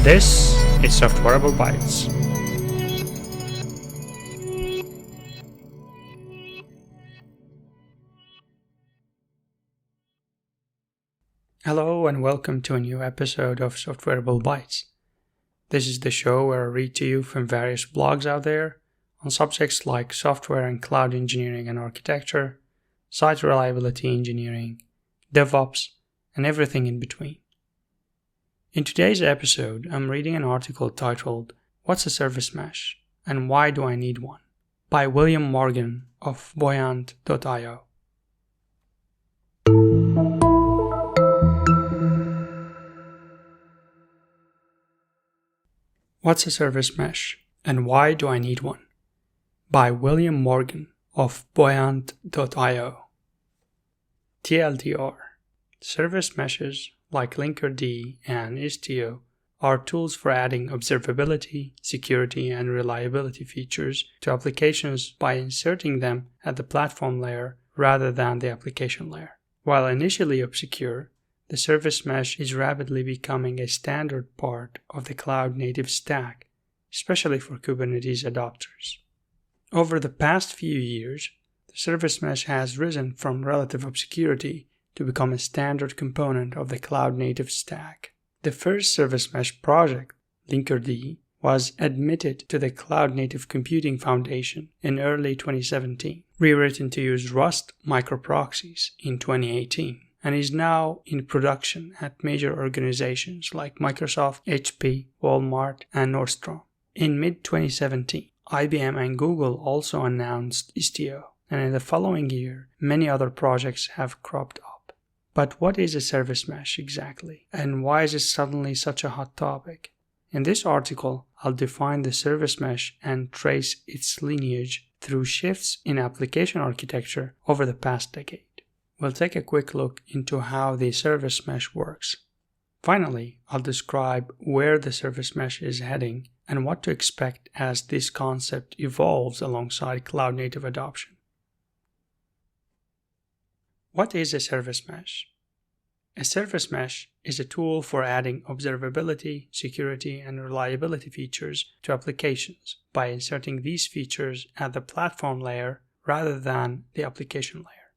This is Softwareable Bytes. Hello and welcome to a new episode of Softwareable Bytes. This is the show where I read to you from various blogs out there on subjects like software and cloud engineering and architecture, site reliability engineering, DevOps, and everything in between. In today's episode, I'm reading an article titled, "What's a Service Mesh and Why Do I Need One?" by William Morgan of Buoyant.io. What's a Service Mesh and Why Do I Need One? By William Morgan of Buoyant.io. TLDR. Service meshes like Linkerd and Istio are tools for adding observability, security, and reliability features to applications by inserting them at the platform layer rather than the application layer. While initially obscure, the service mesh is rapidly becoming a standard part of the cloud-native stack, especially for Kubernetes adopters. Over the past few years, the service mesh has risen from relative obscurity to become a standard component of the cloud-native stack. The first service mesh project, Linkerd, was admitted to the Cloud-Native Computing Foundation in early 2017, rewritten to use Rust microproxies in 2018, and is now in production at major organizations like Microsoft, HP, Walmart, and Nordstrom. In mid-2017, IBM and Google also announced Istio, and in the following year, many other projects have cropped up. But what is a service mesh exactly, and why is it suddenly such a hot topic? In this article, I'll define the service mesh and trace its lineage through shifts in application architecture over the past decade. We'll take a quick look into how the service mesh works. Finally, I'll describe where the service mesh is heading and what to expect as this concept evolves alongside cloud-native adoption. What is a service mesh? A service mesh is a tool for adding observability, security, and reliability features to applications by inserting these features at the platform layer rather than the application layer.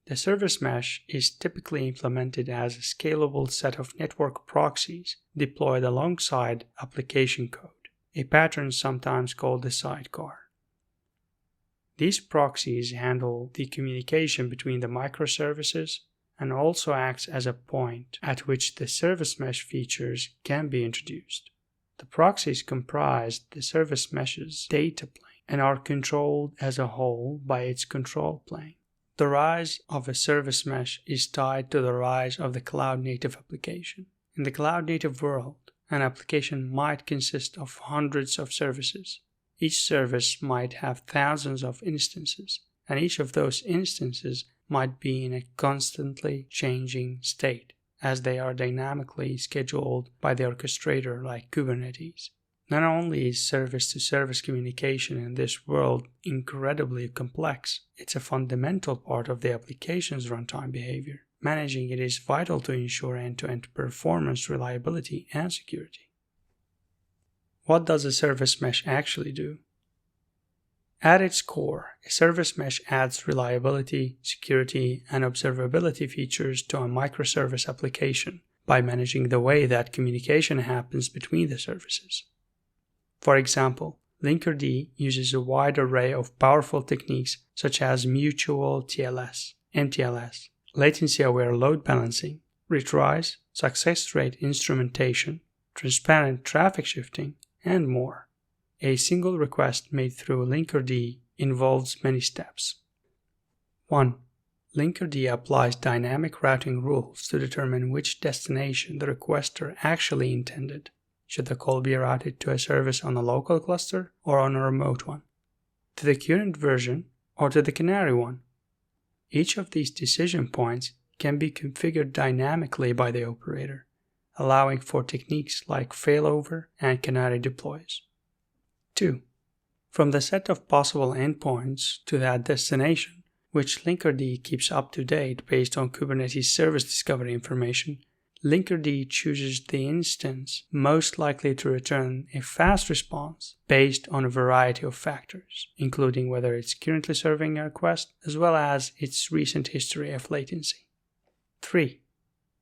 The service mesh is typically implemented as a scalable set of network proxies deployed alongside application code, a pattern sometimes called a sidecar. These proxies handle the communication between the microservices and also acts as a point at which the service mesh features can be introduced. The proxies comprise the service mesh's data plane and are controlled as a whole by its control plane. The rise of a service mesh is tied to the rise of the cloud-native application. In the cloud-native world, an application might consist of hundreds of services. Each service might have thousands of instances, and each of those instances might be in a constantly changing state, as they are dynamically scheduled by the orchestrator like Kubernetes. Not only is service-to-service communication in this world incredibly complex, it's a fundamental part of the application's runtime behavior. Managing it is vital to ensure end-to-end performance, reliability, and security. What does a service mesh actually do? At its core, a service mesh adds reliability, security, and observability features to a microservice application by managing the way that communication happens between the services. For example, Linkerd uses a wide array of powerful techniques such as mutual TLS, MTLS, latency-aware load balancing, retries, success rate instrumentation, transparent traffic shifting, and more. A single request made through Linkerd involves many steps. 1. Linkerd applies dynamic routing rules to determine which destination the requester actually intended. Should the call be routed to a service on a local cluster or on a remote one? To the current version or to the canary one? Each of these decision points can be configured dynamically by the operator, allowing for techniques like failover and canary deploys. 2. From the set of possible endpoints to that destination, which Linkerd keeps up to date based on Kubernetes service discovery information, Linkerd chooses the instance most likely to return a fast response based on a variety of factors, including whether it's currently serving a request as well as its recent history of latency. 3.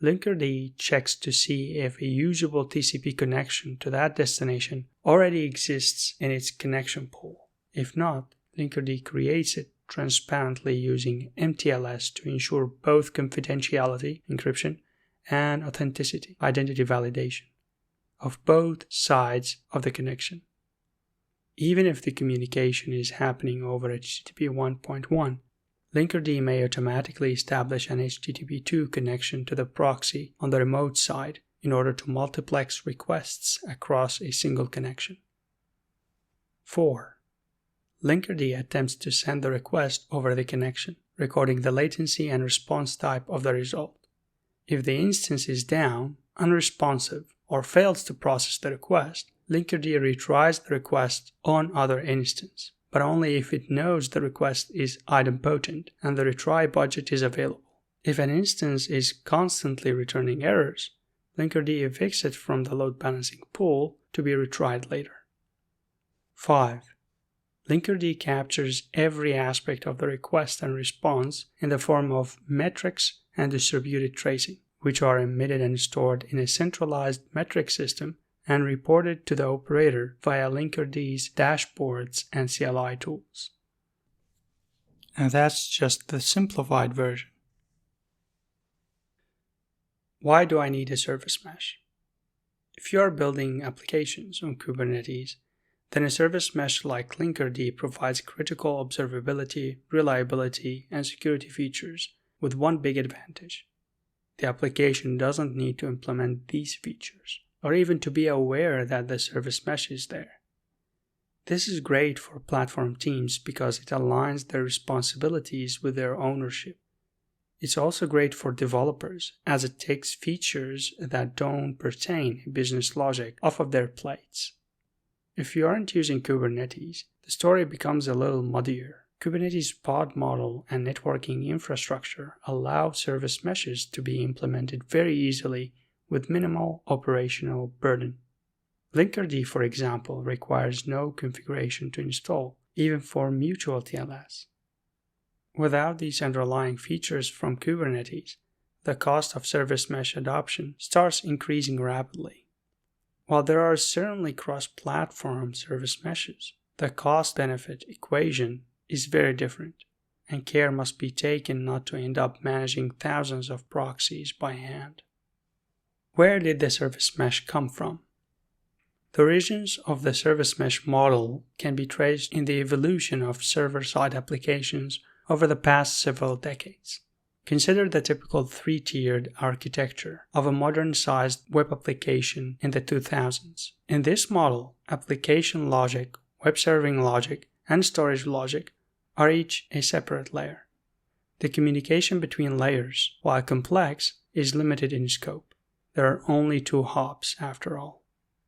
Linkerd checks to see if a usable TCP connection to that destination already exists in its connection pool. If not, Linkerd creates it transparently using MTLS to ensure both confidentiality, encryption, and authenticity, identity validation, of both sides of the connection. Even if the communication is happening over HTTP 1.1, Linkerd may automatically establish an HTTP 2 connection to the proxy on the remote side in order to multiplex requests across a single connection. 4. Linkerd attempts to send the request over the connection, recording the latency and response type of the result. If the instance is down, unresponsive, or fails to process the request, Linkerd retries the request on other instance, but only if it knows the request is idempotent and the retry budget is available. If an instance is constantly returning errors, Linkerd evicts it from the load balancing pool to be retried later. 5. Linkerd captures every aspect of the request and response in the form of metrics and distributed tracing, which are emitted and stored in a centralized metric system and reported to the operator via Linkerd's dashboards and CLI tools. And that's just the simplified version. Why do I need a service mesh? If you are building applications on Kubernetes, then a service mesh like Linkerd provides critical observability, reliability, and security features with one big advantage. The application doesn't need to implement these features, or even to be aware that the service mesh is there. This is great for platform teams because it aligns their responsibilities with their ownership. It's also great for developers as it takes features that don't pertain to business logic off of their plates. If you aren't using Kubernetes, the story becomes a little muddier. Kubernetes pod model and networking infrastructure allow service meshes to be implemented very easily with minimal operational burden. Linkerd, for example, requires no configuration to install, even for mutual TLS. Without these underlying features from Kubernetes, the cost of service mesh adoption starts increasing rapidly. While there are certainly cross-platform service meshes, the cost-benefit equation is very different, and care must be taken not to end up managing thousands of proxies by hand. Where did the service mesh come from? The origins of the service mesh model can be traced in the evolution of server-side applications over the past several decades. Consider the typical three-tiered architecture of a modern-sized web application in the 2000s. In this model, application logic, web serving logic, and storage logic are each a separate layer. The communication between layers, while complex, is limited in scope. There are only 2 hops after all.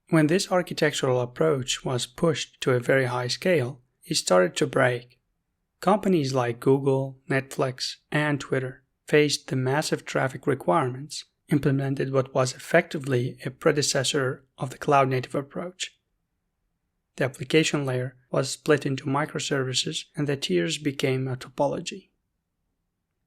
When this architectural approach was pushed to a very high scale, it started to break. Companies like Google, Netflix, and Twitter faced the massive traffic requirements, implemented what was effectively a predecessor of the cloud-native approach. The application layer was split into microservices and the tiers became a topology.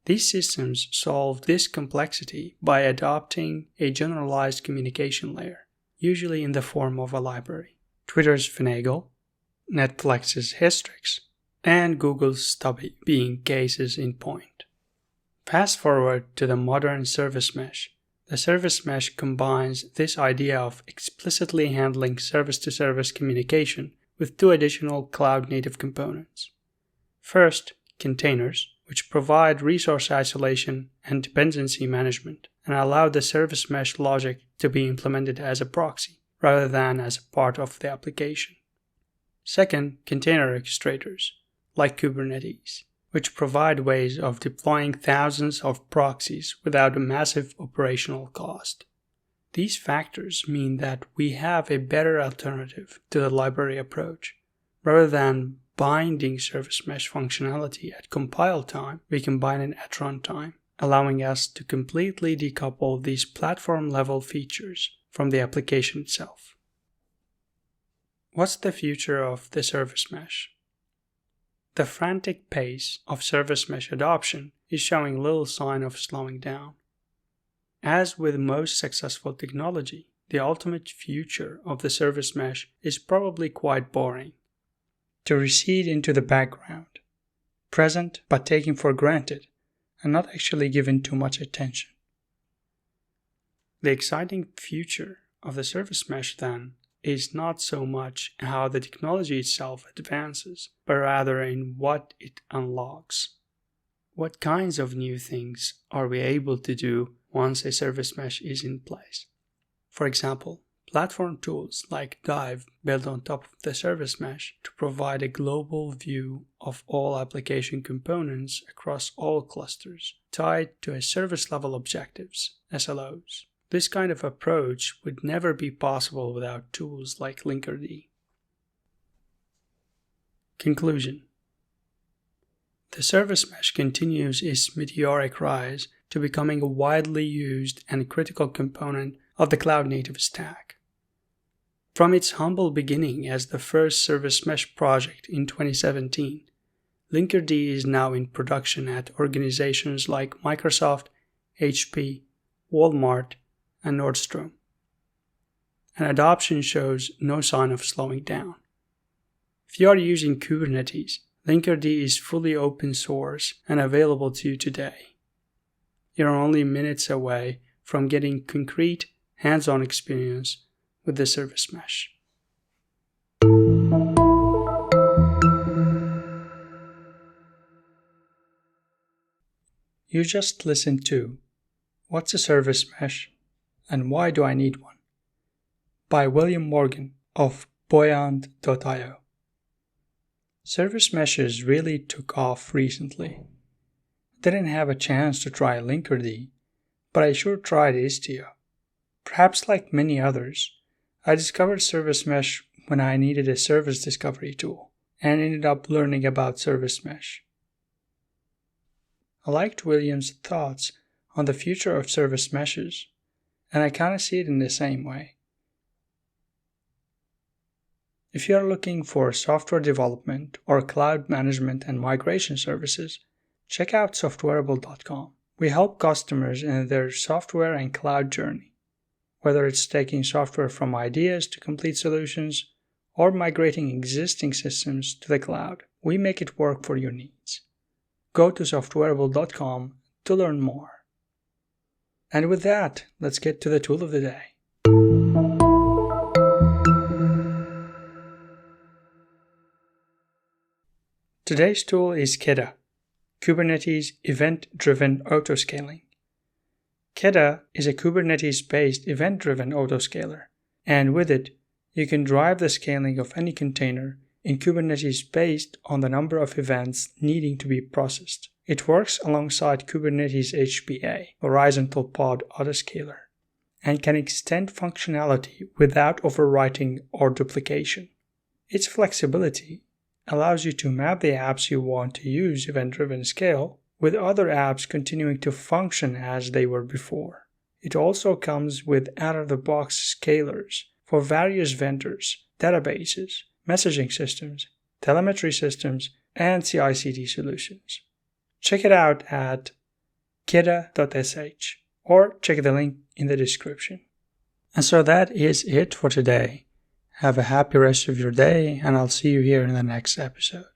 These systems solved this complexity by adopting a generalized communication layer, usually in the form of a library. Twitter's Finagle, Netflix's Hystrix, and Google's Stubby being cases in point. Fast forward to the modern service mesh. The service mesh combines this idea of explicitly handling service-to-service communication with 2 additional cloud-native components. First, containers, which provide resource isolation and dependency management and allow the service mesh logic to be implemented as a proxy rather than as a part of the application. Second, container orchestrators, like Kubernetes, which provide ways of deploying thousands of proxies without a massive operational cost. These factors mean that we have a better alternative to the library approach. Rather than binding service mesh functionality at compile time, we combine it at runtime, allowing us to completely decouple these platform-level features from the application itself. What's the future of the service mesh? The frantic pace of service mesh adoption is showing little sign of slowing down. As with most successful technology, the ultimate future of the service mesh is probably quite boring, to recede into the background, present but taken for granted, and not actually given too much attention. The exciting future of the service mesh, then, is not so much how the technology itself advances, but rather in what it unlocks. What kinds of new things are we able to do once a service mesh is in place? For example, platform tools like Dive build on top of the service mesh to provide a global view of all application components across all clusters, tied to a service-level objectives, SLOs. This kind of approach would never be possible without tools like Linkerd. Conclusion. The service mesh continues its meteoric rise to becoming a widely used and critical component of the cloud-native stack. From its humble beginning as the first service mesh project in 2017, Linkerd is now in production at organizations like Microsoft, HP, Walmart, and Nordstrom. And adoption shows no sign of slowing down. If you are using Kubernetes, Linkerd is fully open source and available to you today. You're only minutes away from getting concrete, hands-on experience with the service mesh. You just listened to What's a Service Mesh and Why Do I Need One? By William Morgan of Buoyant.io. Service meshes really took off recently. Didn't have a chance to try Linkerd, but I sure tried Istio. Perhaps like many others, I discovered service mesh when I needed a service discovery tool and ended up learning about service mesh. I liked William's thoughts on the future of service meshes, and I kind of see it in the same way. If you are looking for software development or cloud management and migration services, check out softwareable.com. We help customers in their software and cloud journey, whether it's taking software from ideas to complete solutions or migrating existing systems to the cloud. We make it work for your needs. Go to softwareable.com to learn more. And with that, let's get to the tool of the day. Today's tool is Keda, Kubernetes Event-Driven Autoscaling. Keda is a Kubernetes-based event-driven autoscaler, and with it, you can drive the scaling of any container in Kubernetes based on the number of events needing to be processed. It works alongside Kubernetes HPA, Horizontal Pod Autoscaler, and can extend functionality without overwriting or duplication. Its flexibility allows you to map the apps you want to use event-driven scale, with other apps continuing to function as they were before. It also comes with out-of-the-box scalers for various vendors, databases, messaging systems, telemetry systems, and CI/CD solutions. Check it out at keda.sh or check the link in the description. And so that is it for today. Have a happy rest of your day, and I'll see you here in the next episode.